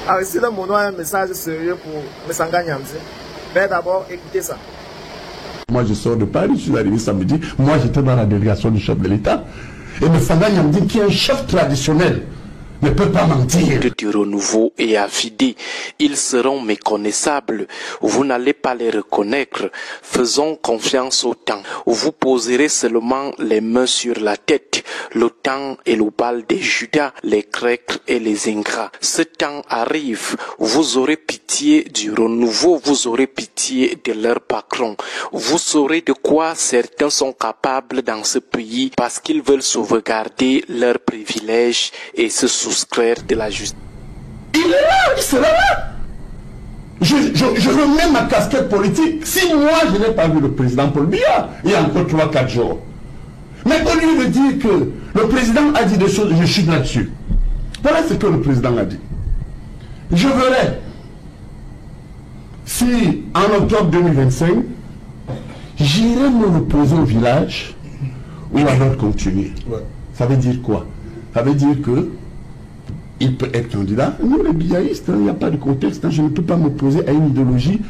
Alors ici, là, mon un message sérieux pour Messanga Nyamzi. Mais d'abord, écoutez ça. Moi, je sors de Paris, je suis arrivé samedi. Moi, j'étais dans la délégation du chef de l'État. Et Messanga Nyamzi, qui est un chef traditionnel, ne peut pas mentir. Du renouveau et avidé, ils seront méconnaissables. Vous n'allez pas les reconnaître. Faisons confiance au temps. Vous poserez seulement les mains sur la tête. Le temps est le bal des Judas, les Grecs et les Ingrats. Ce temps arrive. Vous aurez pitié du renouveau. Vous aurez pitié de leur patron. Vous saurez de quoi certains sont capables dans ce pays parce qu'ils veulent sauvegarder leurs privilèges et se soustraire de la justice. Il est là, il sera là. Je remets ma casquette politique. Si moi je n'ai pas vu le président Paul Biya, il y a encore 3-4 jours. Mais au lieu de dire que le président a dit des choses, je suis là-dessus. Voilà ce que le président a dit. Je verrai si en octobre 2025, j'irai me reposer au village ou alors continuer. Ouais. Ça veut dire quoi? Ça veut dire que il peut être candidat. Nous, les biaïstes, il n'y a pas de contexte. Je ne peux pas m'opposer à une idéologie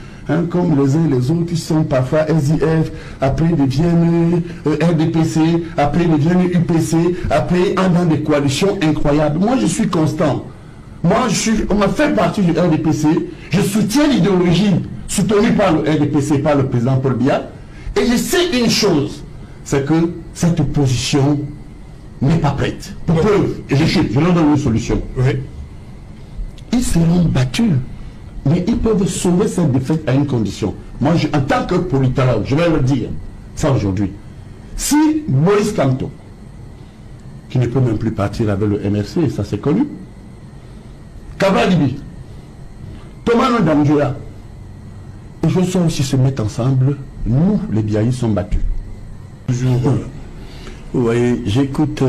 comme les uns et les autres qui sont parfois SIF, après deviennent RDPC, après deviennent UPC, après dans des coalitions incroyables. Moi, je suis constant. Moi, on m'a fait partie du RDPC. Je soutiens l'idéologie soutenue par le RDPC, par le président Paul Biya. Et je sais une chose, c'est que cette opposition n'est pas prête. Pour preuve, et je leur donne une solution. Oui. Ils seront battus, mais ils peuvent sauver cette défaite à une condition. Moi, en tant que politologue, je vais le dire, ça aujourd'hui. Si Maurice Kamto, qui ne peut même plus partir avec le MRC, ça c'est connu, Kavalibi, Thomas Ndamjoya, et je sens aussi se mettre ensemble, nous, les Biaïs, sont battus. Vous voyez, j'ai écouté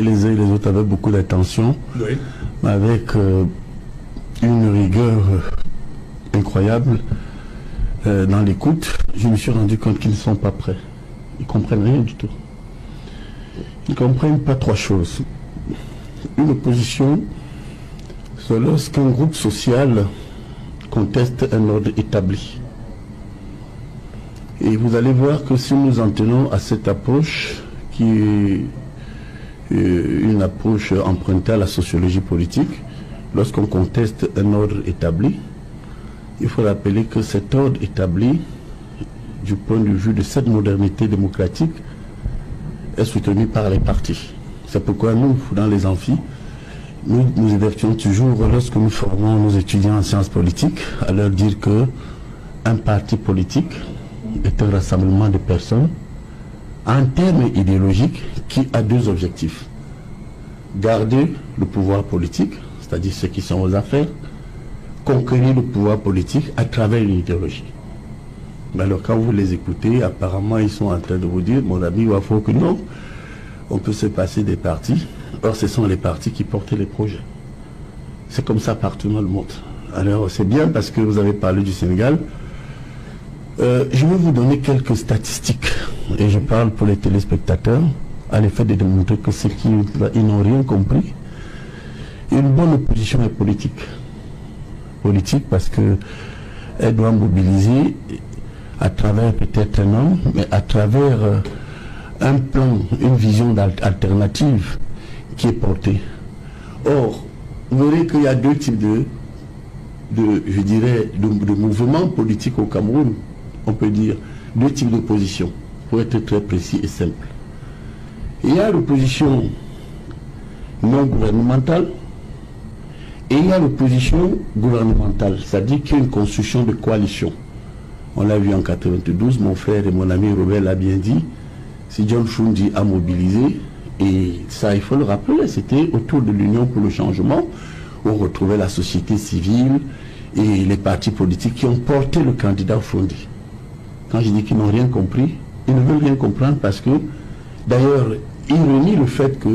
les uns et les autres avec beaucoup d'attention, oui, avec une rigueur incroyable dans l'écoute. Je me suis rendu compte qu'ils ne sont pas prêts. Ils ne comprennent rien du tout. Ils ne comprennent pas trois choses. Une opposition, c'est lorsqu'un groupe social conteste un ordre établi. Et vous allez voir que si nous en tenons à cette approche, qui est une approche empruntée à la sociologie politique, lorsqu'on conteste un ordre établi, il faut rappeler que cet ordre établi, du point de vue de cette modernité démocratique, est soutenu par les partis. C'est pourquoi nous, dans les amphis, nous évertuons toujours, lorsque nous formons nos étudiants en sciences politiques, à leur dire que un parti politique est un rassemblement de personnes en termes idéologiques qui a deux objectifs. Garder le pouvoir politique, c'est-à-dire ceux qui sont aux affaires, conquérir le pouvoir politique à travers une idéologie. Mais alors quand vous les écoutez, apparemment ils sont en train de vous dire, mon ami, il faut que non, on peut se passer des partis. Or ce sont les partis qui portent les projets. C'est comme ça partout dans le monde. Alors c'est bien parce que vous avez parlé du Sénégal. Je vais vous donner quelques statistiques, et je parle pour les téléspectateurs, à l'effet de démontrer que ceux qui n'ont rien compris. Une bonne opposition est politique. Politique parce qu'elle doit mobiliser à travers peut-être un homme, mais à travers un plan, une vision alternative qui est portée. Or, vous verrez qu'il y a deux types de mouvements politiques au Cameroun. On peut dire deux types d'opposition, pour être très précis et simple. Il y a l'opposition non gouvernementale et il y a l'opposition gouvernementale, c'est-à-dire qu'il y a une construction de coalition. On l'a vu en 92, mon frère et mon ami Robert l'a bien dit, si John Fundi a mobilisé, et ça il faut le rappeler, c'était autour de l'Union pour le changement, où on retrouvait la société civile et les partis politiques qui ont porté le candidat Fundi. Quand je dis qu'ils n'ont rien compris, ils ne veulent rien comprendre parce que, d'ailleurs, ils renient le fait que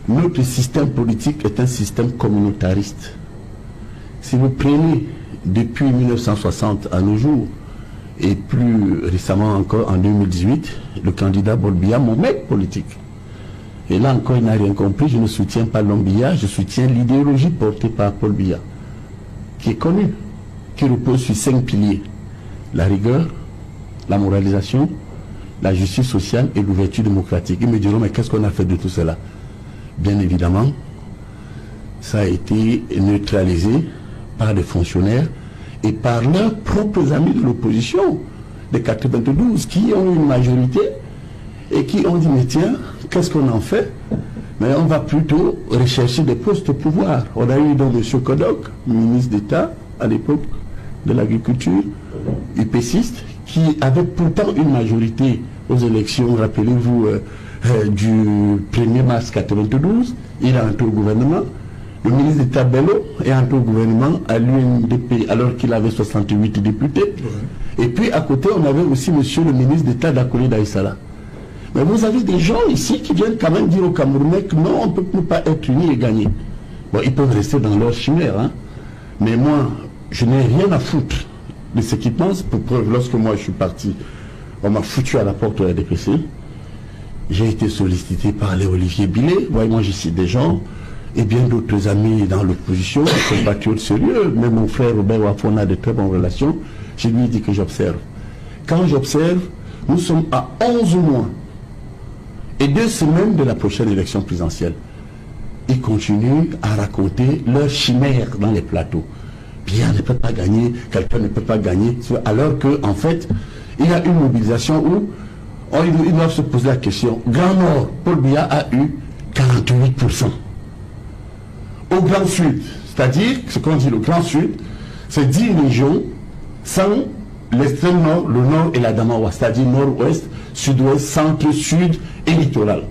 notre système politique est un système communautariste. Si vous prenez depuis 1960 à nos jours, et plus récemment encore en 2018, le candidat Paul Biya, mon mec politique, Et là encore, il n'a rien compris. Je ne soutiens pas l'homme Biya, je soutiens l'idéologie portée par Paul Biya, qui est connue, qui repose sur 5 piliers. La rigueur, la moralisation, la justice sociale et l'ouverture démocratique. Ils me diront, mais qu'est-ce qu'on a fait de tout cela? Bien évidemment, ça a été neutralisé par des fonctionnaires et par leurs propres amis de l'opposition de 92 qui ont une majorité et qui ont dit, mais tiens, qu'est-ce qu'on en fait? Mais on va plutôt rechercher des postes au pouvoir. On a eu donc M. Kodok, ministre d'État à l'époque de l'agriculture, UPCiste, qui avait pourtant une majorité aux élections, rappelez-vous, du 1er mars 92. Il est entré au gouvernement. Le ministre d'État Bello est entré au gouvernement à l'UNDP alors qu'il avait 68 députés. Et puis à côté, on avait aussi monsieur le ministre d'État d'Akoli Daïsala. Mais vous avez des gens ici qui viennent quand même dire aux Camerounais que non, on ne peut pas être unis et gagner. Bon, ils peuvent rester dans leur chimère, hein. Mais moi, je n'ai rien à foutre de ce qu'ils pensent. Pour preuve, lorsque moi je suis parti, on m'a foutu à la porte de la DPC. J'ai été sollicité par les Olivier Billet. Voyez, moi, je cite des gens et bien d'autres amis dans l'opposition, des compatriotes sérieux. Même mon frère Robert Wafon a de très bonnes relations. Je lui ai dit que j'observe. Quand j'observe, nous sommes à 11 mois et 2 semaines de la prochaine élection présidentielle. Ils continuent à raconter leur chimère dans les plateaux. Biya ne peut pas gagner, quelqu'un ne peut pas gagner, alors qu'en fait, il y a une mobilisation où ils doivent se poser la question. Grand Nord, Paul Biya a eu 48%. Au Grand Sud, c'est-à-dire, ce qu'on dit le Grand Sud, c'est 10 régions sans l'extrême nord, le nord et la Damawa, c'est-à-dire nord-ouest, sud-ouest, centre, sud et littoral.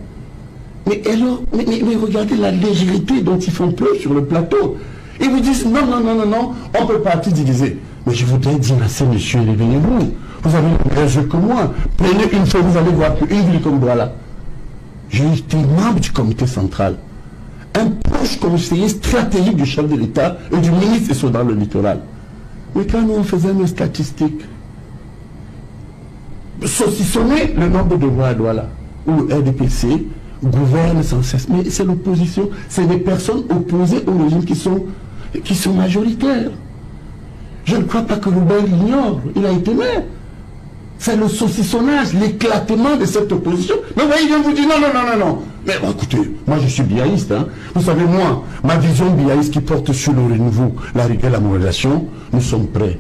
Mais alors, mais regardez la légèreté dont ils font preuve sur le plateau. Ils vous disent non, non, non, non, non, on peut partir diviser. Mais je voudrais dire à ces messieurs, réveillez-vous. Vous avez le meilleur jeu que moi. Prenez une fois, vous allez voir qu'une ville comme voilà. J'ai été membre du comité central. Un proche conseiller stratégique du chef de l'État et du ministre sont dans le littoral. Mais quand nous on faisait nos statistiques, saucissonner le nombre de voix à Douala, où le RDPC gouverne sans cesse. Mais c'est l'opposition, c'est des personnes opposées au régime qui sont majoritaires. Je ne crois pas que Robert l'ignore, il a été maire. C'est le saucissonnage, l'éclatement de cette opposition. Mais vous voyez, il vient vous dire non, non, non, non, non. Mais bon, écoutez, moi je suis biaïste. Hein. Vous savez, moi, ma vision biaïste qui porte sur le renouveau, la rigueur, la moralisation, nous sommes prêts.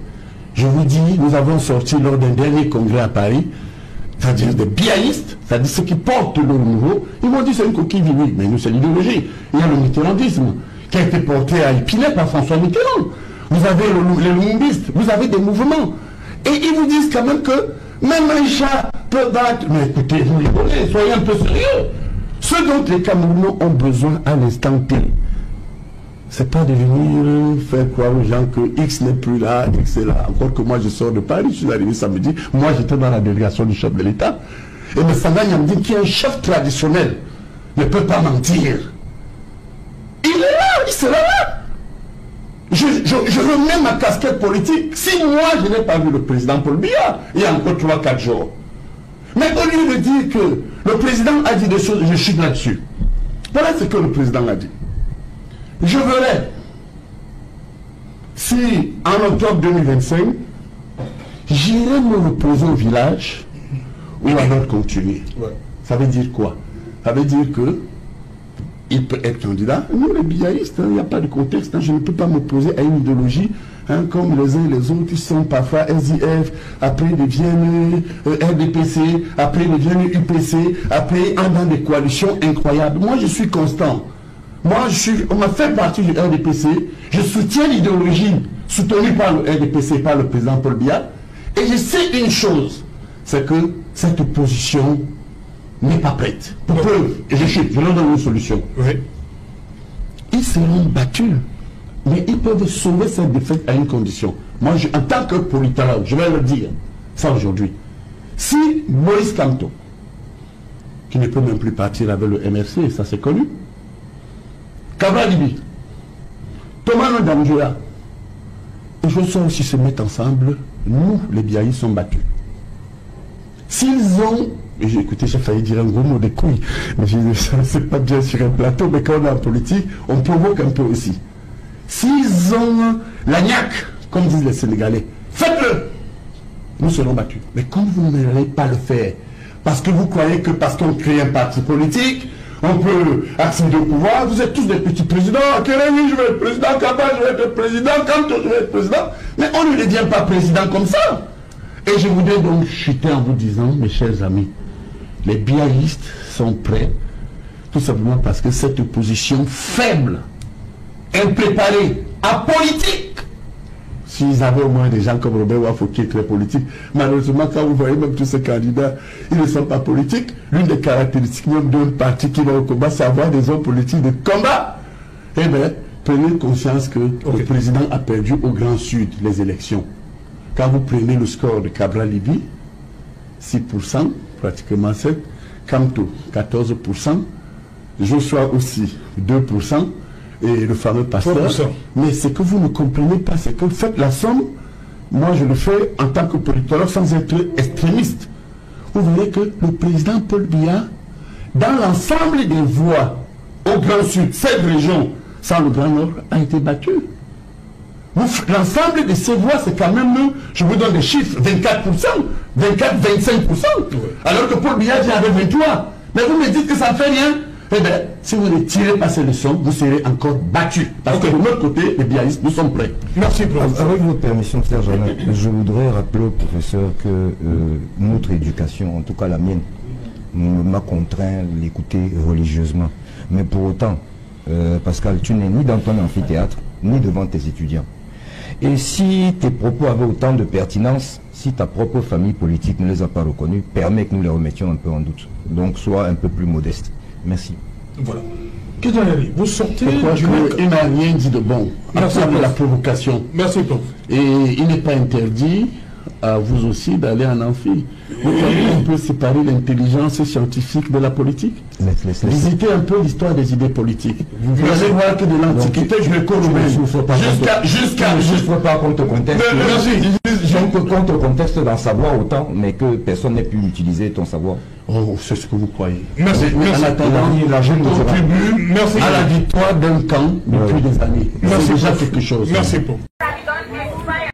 Je vous dis, nous avons sorti lors d'un dernier congrès à Paris, c'est-à-dire des biaïstes, c'est-à-dire ceux qui portent le renouveau, ils m'ont dit c'est une coquille vide. Mais nous, c'est l'idéologie. Il y a le mitterrandisme qui a été porté à Épinay par François Mitterrand. Vous avez les lumumbistes, vous avez des mouvements. Et ils vous disent quand même que même un chat peut battre. Mais écoutez, vous rigolez, soyez un peu sérieux. Ce dont les Camerounais ont besoin à l'instant T, c'est pas de venir faire croire aux gens que X n'est plus là, X est là. Encore que moi je sors de Paris, je suis arrivé samedi, moi j'étais dans la délégation du chef de l'État. Et M. Sanganya me dit qu'il y a un chef traditionnel ne peut pas mentir. Il est là, il sera là. Je remets ma casquette politique. Si moi je n'ai pas vu le président Paul Biya, il y a encore 3-4 jours. Mais au lieu de dire que le président a dit des choses, je suis là-dessus. Voilà ce que le président a dit. Je verrai si en octobre 2025, j'irai me reposer au village ou alors continuer. Ouais. Ça veut dire quoi? Ça veut dire que il peut être candidat. Nous, les biaïstes, il n'y a pas de contexte. Hein, je ne peux pas m'opposer à une idéologie comme les uns et les autres qui sont parfois SIF, après ils deviennent RDPC, après ils deviennent UPC, après dans des coalitions incroyables. Moi, je suis constant. Moi, on m'a fait partie du RDPC. Je soutiens l'idéologie soutenue par le RDPC, par le président Paul Biya. Et je sais une chose, c'est que cette opposition n'est pas prête. Pour preuve, et je leur donne une solution. Oui. Ils seront battus, mais ils peuvent sauver cette défaite à une condition. Moi, en tant que politologue, je vais le dire, ça aujourd'hui. Si Maurice Kamto, qui ne peut même plus partir avec le MRC, ça c'est connu, Kavalibi, Thomas Ndamjoya, et Johnson aussi se mettent ensemble, nous, les Biaïs, sont battus. S'ils ont Écoutez, j'ai failli dire un gros mot de couilles, mais c'est pas bien sur un plateau, mais quand on est en politique, on provoque un peu aussi. S'ils ont la niaque, comme disent les Sénégalais, faites-le! Nous serons battus. Mais comme vous n'allez pas le faire, parce que vous croyez que parce qu'on crée un parti politique, on peut accéder au pouvoir, vous êtes tous des petits présidents, Kérémy, je vais être président, Kaba, je vais être président, Kanto, je vais être président, mais on ne devient pas président comme ça. Et je voudrais donc chuter en vous disant, mes chers amis, les bialistes sont prêts, tout simplement parce que cette opposition faible, impréparée, apolitique, s'ils avaient au moins des gens comme Robert Wafo qui est très politique, malheureusement quand vous voyez même tous ces candidats, ils ne sont pas politiques. L'une des caractéristiques même d'un parti qui va au combat, c'est avoir des hommes politiques de combat. Eh bien, prenez conscience que le président a perdu au Grand Sud les élections. Quand vous prenez le score de Cabral Libye, 6%, pratiquement 7%, Kamto, 14%, Joshua aussi, 2%, et le fameux pasteur. Mais ce que vous ne comprenez pas, c'est que vous faites la somme, moi je le fais en tant que politologue sans être extrémiste. Vous voyez que le président Paul Biya, dans l'ensemble des voix au Grand Sud, cette région, sans le Grand Nord, a été battu. L'ensemble de ces voix, c'est quand même, je vous donne des chiffres, 24%, 24-25%, alors que Paul Biya avait 23%. Mais vous me dites que ça ne fait rien. Eh bien, si vous ne tirez pas ces leçons, vous serez encore battus. Parce que de notre côté, les bialistes, nous sommes prêts. Merci, professeur. Avec votre permission, Serge Alain, je voudrais rappeler au professeur que notre éducation, en tout cas la mienne, m'a contraint à l'écouter religieusement. Mais pour autant, Pascal, tu n'es ni dans ton amphithéâtre, ni devant tes étudiants. Et si tes propos avaient autant de pertinence, si ta propre famille politique ne les a pas reconnus, permet que nous les remettions un peu en doute. Donc, sois un peu plus modeste. Merci. Voilà. Vous sortez il n'a rien dit de bon. Merci de la provocation. Merci, prof. Et il n'est pas interdit à vous aussi d'aller en amphi. Vous croyez qu'on peut séparer l'intelligence scientifique de la politique? Visitez un peu l'histoire des idées politiques. Vous allez voir que de l'Antiquité, je le corromps jusqu'à... Je ne veux pas qu'on te conteste. Qu'on te conteste dans savoir autant, mais que personne n'ait pu utiliser ton savoir. Oh, c'est ce que vous croyez. Merci. En attendant, la jeune contribue à la victoire d'un camp depuis des années. Merci déjà quelque chose. Merci, Paul.